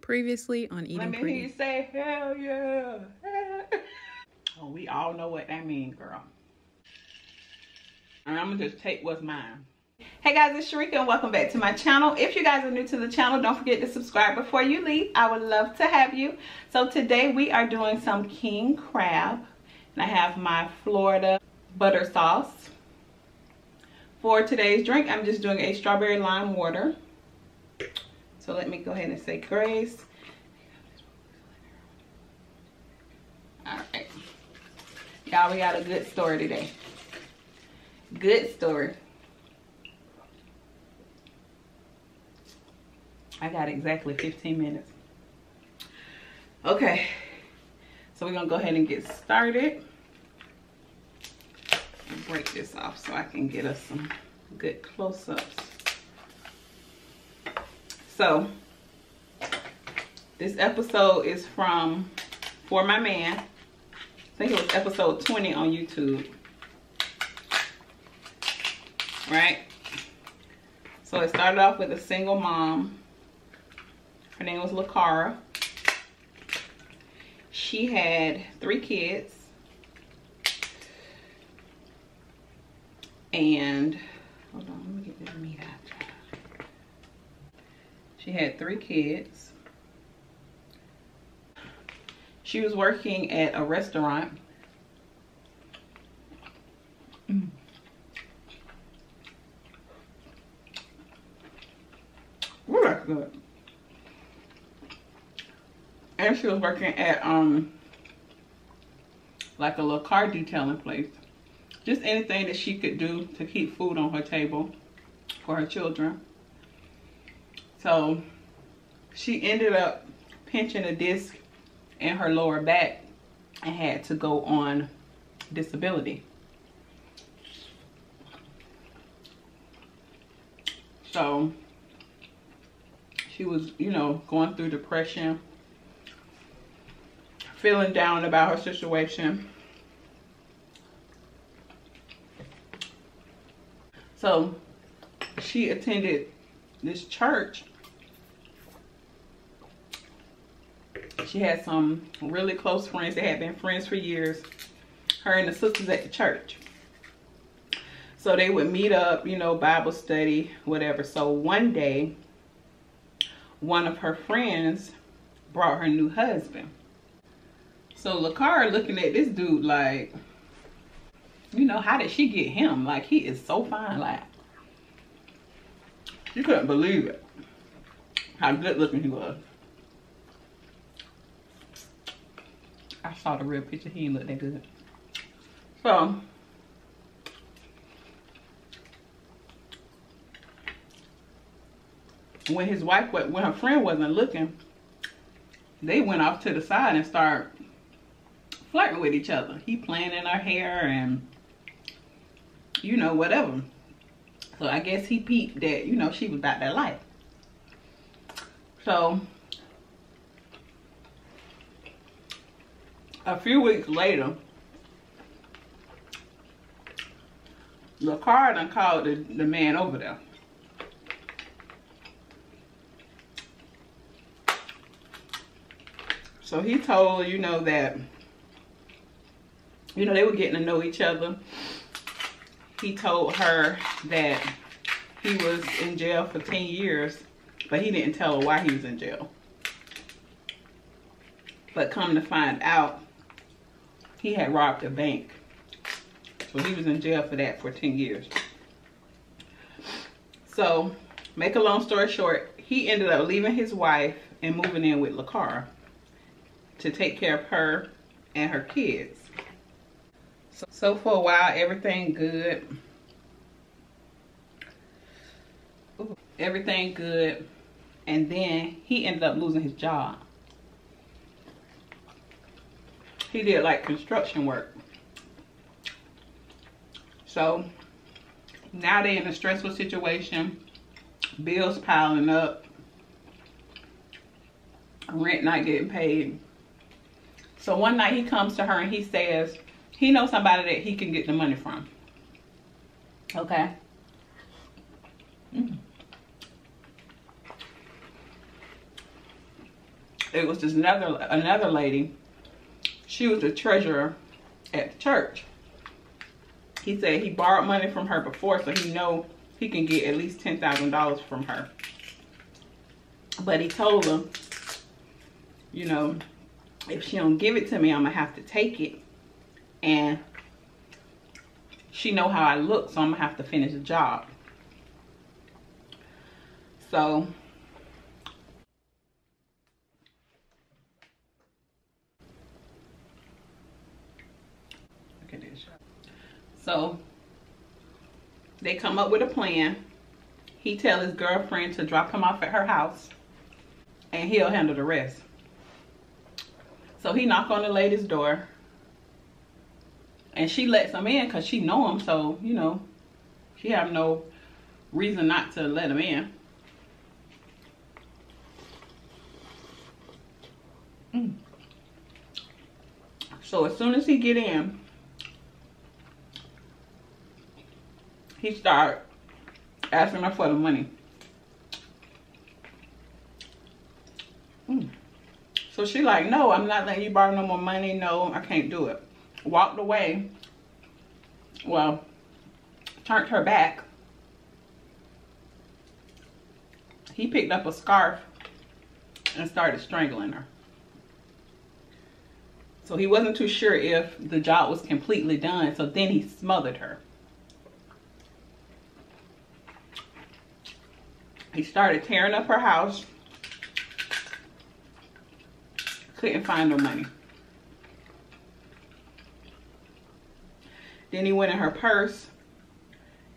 Previously on Eating Let me Pretty. hear you say, hell yeah. Oh, we all know what that means, girl. And I'm gonna just take what's mine. Hey guys, it's Sharika and welcome back to my channel. If you guys are new to the channel, don't forget to subscribe before you leave. I would love to have you. So today we are doing some king crab. And I have my Florida butter sauce. For today's drink, I'm just doing a strawberry lime water. So let me go ahead and say grace. Alright. Y'all, we got a good story today. Good story. I got exactly 15 minutes. Okay. So we're going to go ahead and get started. And break this off so I can get us some good close-ups. So, this episode is from For My Man. I think it was episode 20 on YouTube. Right? So it started off with a single mom. Her name was LaCara. She had 3 kids. And, hold on, let me get this meat out. She had 3 kids. She was working at a restaurant. Ooh, that's good. And she was working at like a little car detailing place. Just anything that she could do to keep food on her table for her children. So she ended up pinching a disc in her lower back and had to go on disability. So she was, you know, going through depression, feeling down about her situation. So she attended this church. She had some really close friends. They had been friends for years. Her and the sisters at the church. So they would meet up, you know, Bible study, whatever. So one day, one of her friends brought her new husband. So LaCara looking at this dude like, you know, how did she get him? Like, he is so fine. Like, she couldn't believe it. How good looking he was. I saw the real picture. He didn't look that good. So, when his wife, when her friend wasn't looking, they went off to the side and started flirting with each other. He playing in her hair and, you know, whatever. So I guess he peeped that, you know, she was about that life. So a few weeks later, LaCara done called the man over there. So he told, you know, that, you know, they were getting to know each other. He told her that he was in jail for 10 years, but he didn't tell her why he was in jail. But come to find out, he had robbed a bank. So he was in jail for that for 10 years. So, make a long story short, he ended up leaving his wife and moving in with LaCara to take care of her and her kids. So for a while, everything good. Ooh, everything good. And then he ended up losing his job. He did like construction work. So now they're in a stressful situation. Bills piling up. Rent not getting paid. So one night he comes to her and he says he knows somebody that he can get the money from. Okay. it was just another lady. She was the treasurer at the church. He said he borrowed money from her before, so he know he can get at least $10,000 from her. But he told them, you know, if she don't give it to me, I'm gonna have to take it. And she know how I look, so I'm gonna have to finish the job. So look at this. So they come up with a plan. He tell his girlfriend to drop him off at her house and he'll handle the rest. So he knock on the lady's door and she lets him in because she know him. So, you know, she have no reason not to let him in. So as soon as he get in, he start asking her for the money. So she like, no, I'm not letting you borrow no more money. No, I can't do it. Walked away. Well, turned her back. He picked up a scarf and started strangling her. So he wasn't too sure if the job was completely done. So then he smothered her. He started tearing up her house. Couldn't find no money. Then he went in her purse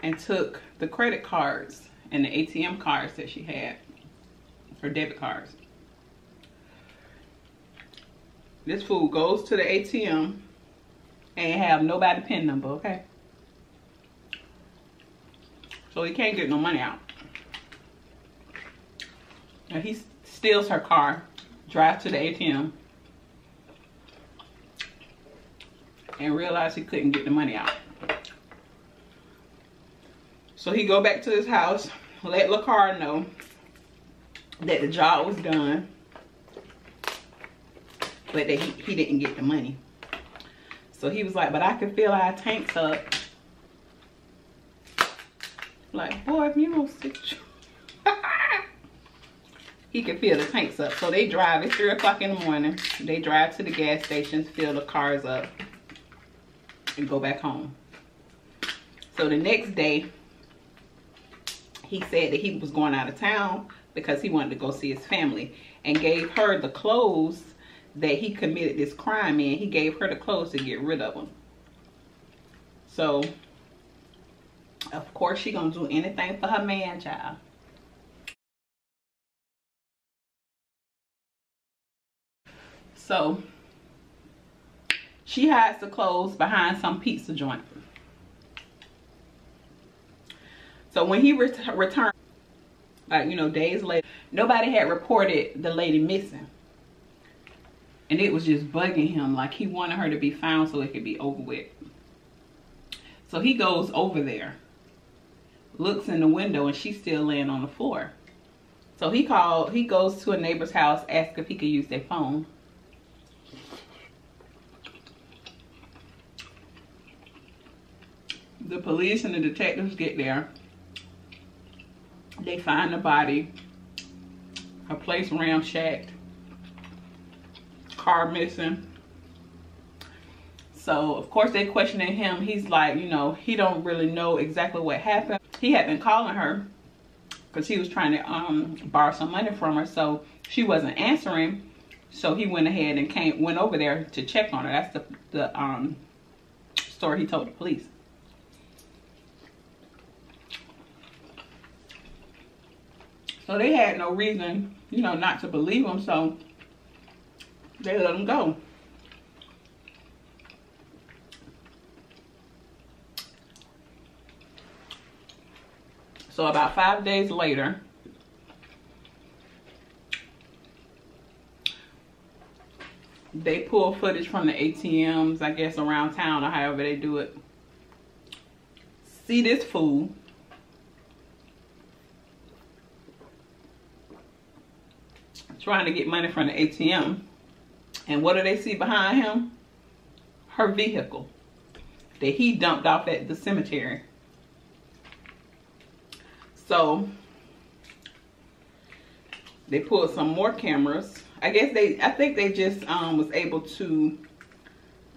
and took the credit cards and the ATM cards that she had, her debit cards. This fool goes to the ATM and have nobody PIN number, okay? So he can't get no money out. Now he steals her car, drives to the ATM, and realized he couldn't get the money out. So he go back to his house, let LaCar know that the job was done, but that he didn't get the money. So he was like, but I can fill our tanks up. Like, boy, if you don't sit, he can fill the tanks up. So they drive, it's 3 o'clock in the morning. They drive to the gas stations, fill the cars up, and go back home. So the next day, he said that he was going out of town because he wanted to go see his family, and gave her the clothes that he committed this crime in. He gave her the clothes to get rid of them. So, of course, she gonna do anything for her man, child. So, she hides the clothes behind some pizza joint. So when he returned, like, you know, days later, nobody had reported the lady missing. And it was just bugging him. Like, he wanted her to be found so it could be over with. So he goes over there, looks in the window, and she's still laying on the floor. So he goes to a neighbor's house, asks if he could use their phone. The police and the detectives get there. They find the body. Her place ramshacked. Car missing. So, of course, they questioning him. He's like, you know, he don't really know exactly what happened. He had been calling her because he was trying to borrow some money from her. So, she wasn't answering. So, he went ahead and went over there to check on her. That's the story he told the police. So, they had no reason, you know, not to believe him. So, they let him go. So about 5 days later, they pull footage from the ATMs, I guess, around town or however they do it. See this fool trying to get money from the ATM. And what do they see behind him? Her vehicle that he dumped off at the cemetery. So they pulled some more cameras. I think they just was able to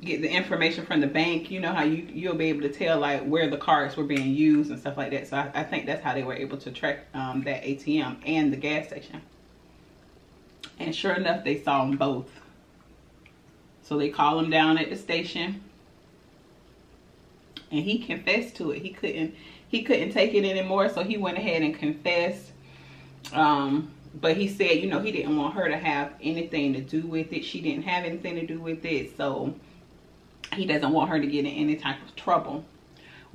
get the information from the bank. You know how you'll be able to tell like where the cards were being used and stuff like that. So I think that's how they were able to track that ATM and the gas station. And sure enough, they saw them both. So they called him down at the station, and he confessed to it. He couldn't take it anymore, so he went ahead and confessed. But he said, you know, he didn't want her to have anything to do with it. She didn't have anything to do with it, so he doesn't want her to get in any type of trouble.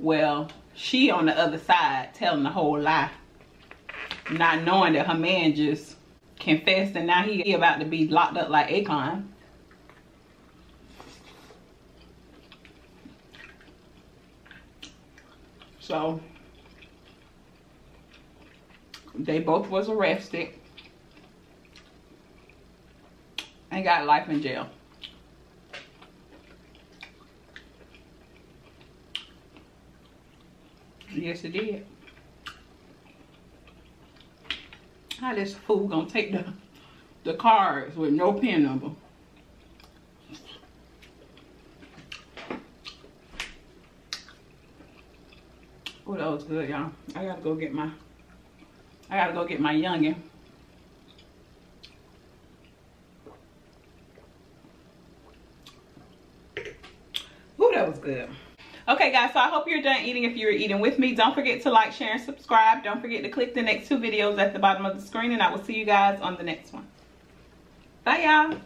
Well, she on the other side telling the whole lie, not knowing that her man just confessed, and now he about to be locked up like Akon. So they both was arrested and got life in jail. Yes, it did. How this fool gonna take the cards with no PIN number? Oh, that was good, y'all. I gotta go get my youngin'. Oh, that was good. Okay, guys, so I hope you're done eating if you're eating with me. Don't forget to like, share, and subscribe. Don't forget to click the next 2 videos at the bottom of the screen, and I will see you guys on the next one. Bye, y'all.